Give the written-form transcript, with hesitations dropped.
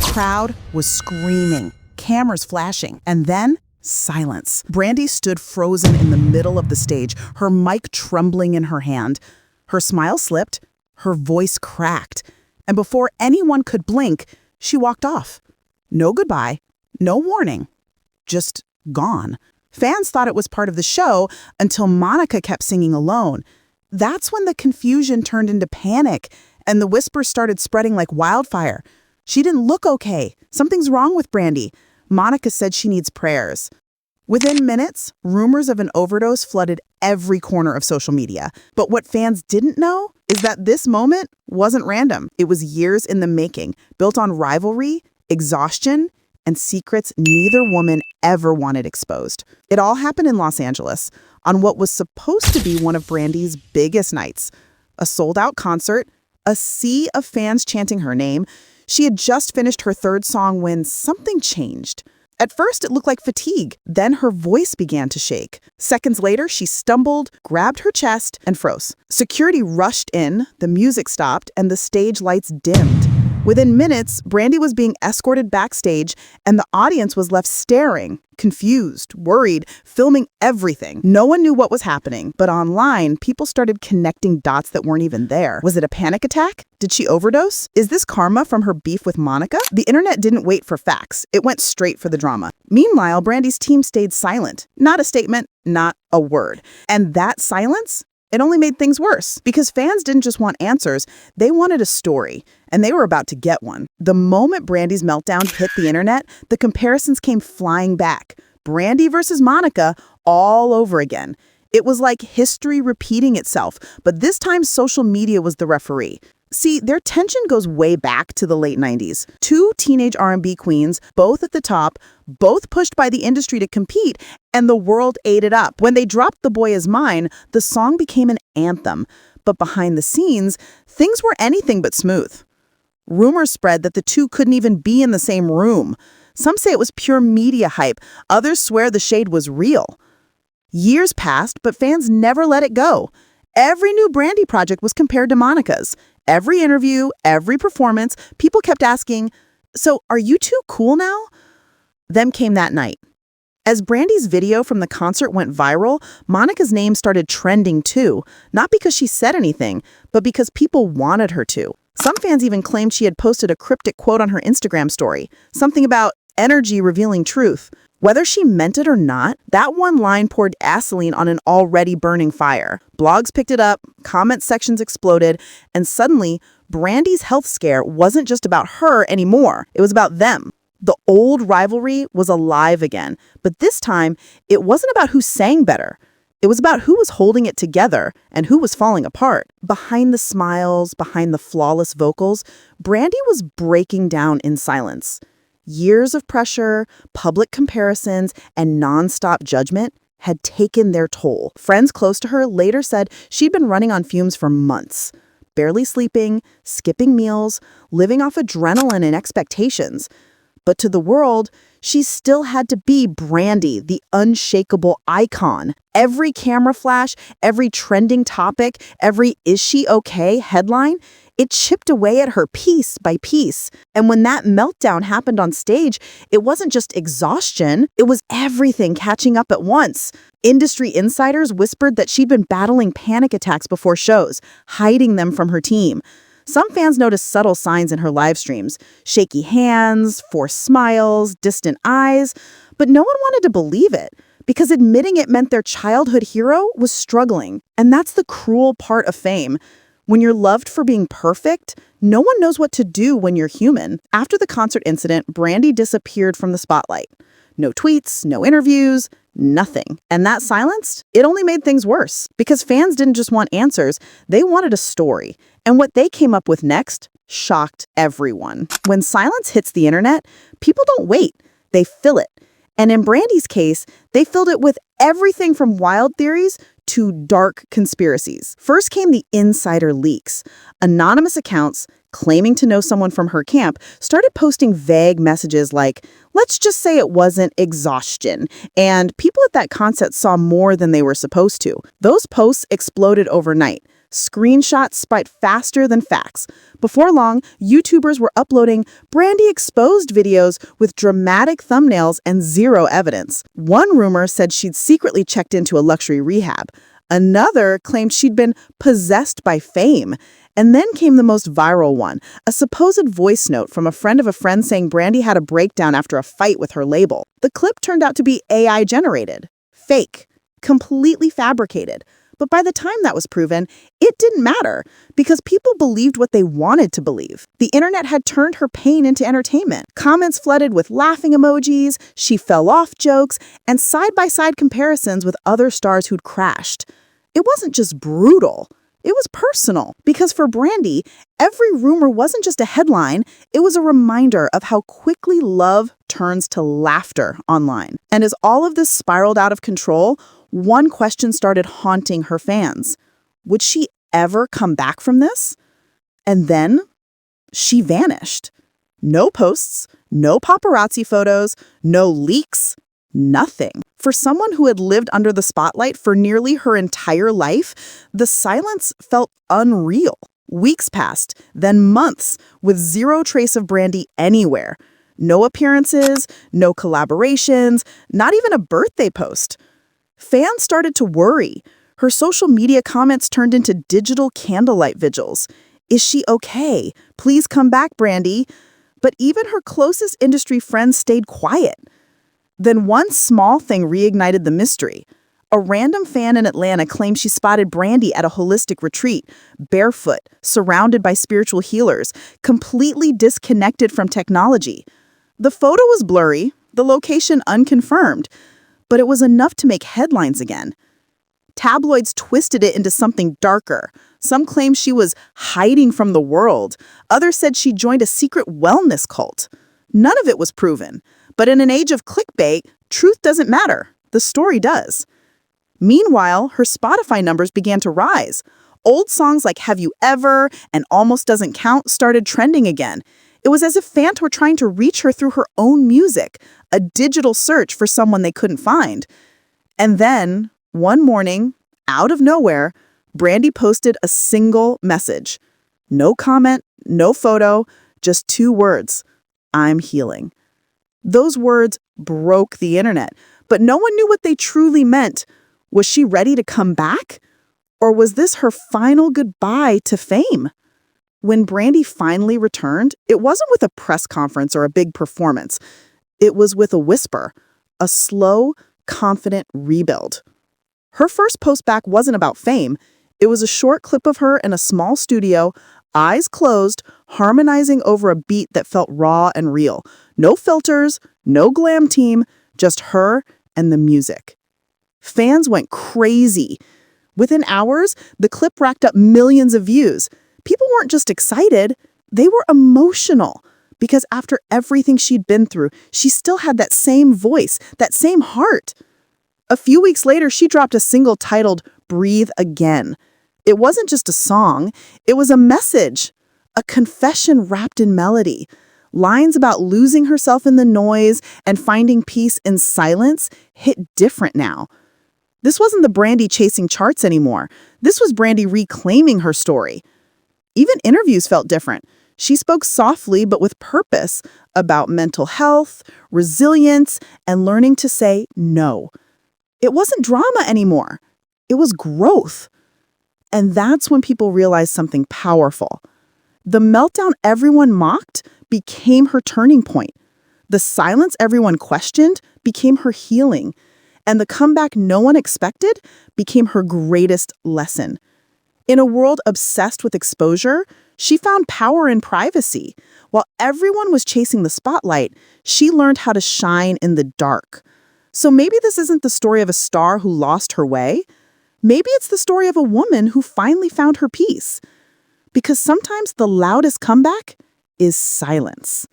crowd was screaming, cameras flashing, and then silence. Brandy stood frozen in the middle of the stage, her mic trembling in her hand. Her smile slipped, her voice cracked, and before anyone could blink, she walked off. No goodbye, no warning, just gone. Fans thought it was part of the show until Monica kept singing alone. That's when the confusion turned into panic, and the whispers started spreading like wildfire. She didn't look okay. Something's wrong with Brandy. Monica said she needs prayers. Within minutes, rumors of an overdose flooded every corner of social media. But what fans didn't know is that this moment wasn't random. It was years in the making, built on rivalry, exhaustion, and secrets neither woman ever wanted exposed. It all happened in Los Angeles, on what was supposed to be one of Brandy's biggest nights. A sold-out concert, a sea of fans chanting her name. She had just finished her third song when something changed. At first, it looked like fatigue. Then her voice began to shake. Seconds later, she stumbled, grabbed her chest, and froze. Security rushed in, the music stopped, and the stage lights dimmed. Within minutes, Brandy was being escorted backstage, and the audience was left staring, confused, worried, filming everything. No one knew what was happening, but online, people started connecting dots that weren't even there. Was it a panic attack? Did she overdose? Is this karma from her beef with Monica? The internet didn't wait for facts. It went straight for the drama. Meanwhile, Brandy's team stayed silent. Not a statement, not a word. And that silence? It only made things worse because fans didn't just want answers, they wanted a story, and they were about to get one. The moment Brandy's meltdown hit the internet, the comparisons came flying back. Brandy versus Monica all over again. It was like history repeating itself, but this time social media was the referee. See, their tension goes way back to the late 90s. Two teenage R&B queens, both at the top, both pushed by the industry to compete, and the world ate it up. When they dropped The Boy Is Mine, the song became an anthem. But behind the scenes, things were anything but smooth. Rumors spread that the two couldn't even be in the same room. Some say it was pure media hype. Others swear the shade was real. Years passed, but fans never let it go. Every new Brandy project was compared to Monica's. Every interview, every performance, people kept asking, "So are you two cool now?" Then came that night. As Brandy's video from the concert went viral, Monica's name started trending too, not because she said anything, but because people wanted her to. Some fans even claimed she had posted a cryptic quote on her Instagram story, something about energy revealing truth. Whether she meant it or not, that one line poured gasoline on an already burning fire. Blogs picked it up, comment sections exploded, and suddenly, Brandy's health scare wasn't just about her anymore. It was about them. The old rivalry was alive again, but this time, it wasn't about who sang better. It was about who was holding it together and who was falling apart. Behind the smiles, behind the flawless vocals, Brandy was breaking down in silence. Years of pressure, public comparisons, and nonstop judgment had taken their toll. Friends close to her later said she'd been running on fumes for months, barely sleeping, skipping meals, living off adrenaline and expectations. But to the world, she still had to be Brandy, the unshakable icon. Every camera flash, every trending topic, every "is she okay" headline, it chipped away at her piece by piece. And when that meltdown happened on stage, it wasn't just exhaustion, it was everything catching up at once. Industry insiders whispered that she'd been battling panic attacks before shows, hiding them from her team. Some fans noticed subtle signs in her live streams, shaky hands, forced smiles, distant eyes, but no one wanted to believe it because admitting it meant their childhood hero was struggling. And that's the cruel part of fame. When you're loved for being perfect, no one knows what to do when you're human. After the concert incident, Brandy disappeared from the spotlight. No tweets, no interviews, nothing. And that silence, it only made things worse because fans didn't just want answers, they wanted a story. And what they came up with next shocked everyone. When silence hits the internet, people don't wait, they fill it. And in Brandy's case, they filled it with everything from wild theories to dark conspiracies. First came the insider leaks. Anonymous accounts claiming to know someone from her camp started posting vague messages like, "Let's just say it wasn't exhaustion," and people at that concert saw more than they were supposed to. Those posts exploded overnight. Screenshots spiked faster than facts. Before long, YouTubers were uploading Brandy exposed videos with dramatic thumbnails and zero evidence. One rumor said she'd secretly checked into a luxury rehab. Another claimed she'd been possessed by fame. And then came the most viral one, a supposed voice note from a friend of a friend saying Brandy had a breakdown after a fight with her label. The clip turned out to be AI generated, fake, completely fabricated. But by the time that was proven, it didn't matter because people believed what they wanted to believe. The internet had turned her pain into entertainment. Comments flooded with laughing emojis, she fell off jokes, and side-by-side comparisons with other stars who'd crashed. It wasn't just brutal. It was personal, because for Brandy, every rumor wasn't just a headline, it was a reminder of how quickly love turns to laughter online. And as all of this spiraled out of control, one question started haunting her fans. Would she ever come back from this? And then she vanished. No posts, no paparazzi photos, no leaks, nothing. For someone who had lived under the spotlight for nearly her entire life, the silence felt unreal. Weeks passed, then months, with zero trace of Brandy anywhere. No appearances, no collaborations, not even a birthday post. Fans started to worry. Her social media comments turned into digital candlelight vigils. Is she okay? Please come back, Brandy. But even her closest industry friends stayed quiet. Then one small thing reignited the mystery. A random fan in Atlanta claimed she spotted Brandy at a holistic retreat, barefoot, surrounded by spiritual healers, completely disconnected from technology. The photo was blurry, the location unconfirmed, but it was enough to make headlines again. Tabloids twisted it into something darker. Some claimed she was hiding from the world. Others said she joined a secret wellness cult. None of it was proven. But in an age of clickbait, truth doesn't matter. The story does. Meanwhile, her Spotify numbers began to rise. Old songs like Have You Ever and Almost Doesn't Count started trending again. It was as if fans were trying to reach her through her own music, a digital search for someone they couldn't find. And then, one morning, out of nowhere, Brandy posted a single message. No comment, no photo, just 2 words. I'm healing. Those words broke the internet, but no one knew what they truly meant. Was she ready to come back? Or was this her final goodbye to fame? When Brandy finally returned, it wasn't with a press conference or a big performance. It was with a whisper, a slow, confident rebuild. Her first post back wasn't about fame. It was a short clip of her in a small studio, eyes closed, harmonizing over a beat that felt raw and real. No filters, no glam team, just her and the music. Fans went crazy. Within hours, the clip racked up millions of views. People weren't just excited, they were emotional. Because after everything she'd been through, she still had that same voice, that same heart. A few weeks later, she dropped a single titled Breathe Again. It wasn't just a song, it was a message, a confession wrapped in melody. Lines about losing herself in the noise and finding peace in silence hit different now. This wasn't the Brandy chasing charts anymore. This was Brandy reclaiming her story. Even interviews felt different. She spoke softly but with purpose about mental health, resilience, and learning to say no. It wasn't drama anymore. It was growth. And that's when people realized something powerful. The meltdown everyone mocked became her turning point. The silence everyone questioned became her healing. And the comeback no one expected became her greatest lesson. In a world obsessed with exposure, she found power in privacy. While everyone was chasing the spotlight, she learned how to shine in the dark. So maybe this isn't the story of a star who lost her way. Maybe it's the story of a woman who finally found her peace. Because sometimes the loudest comeback is silence.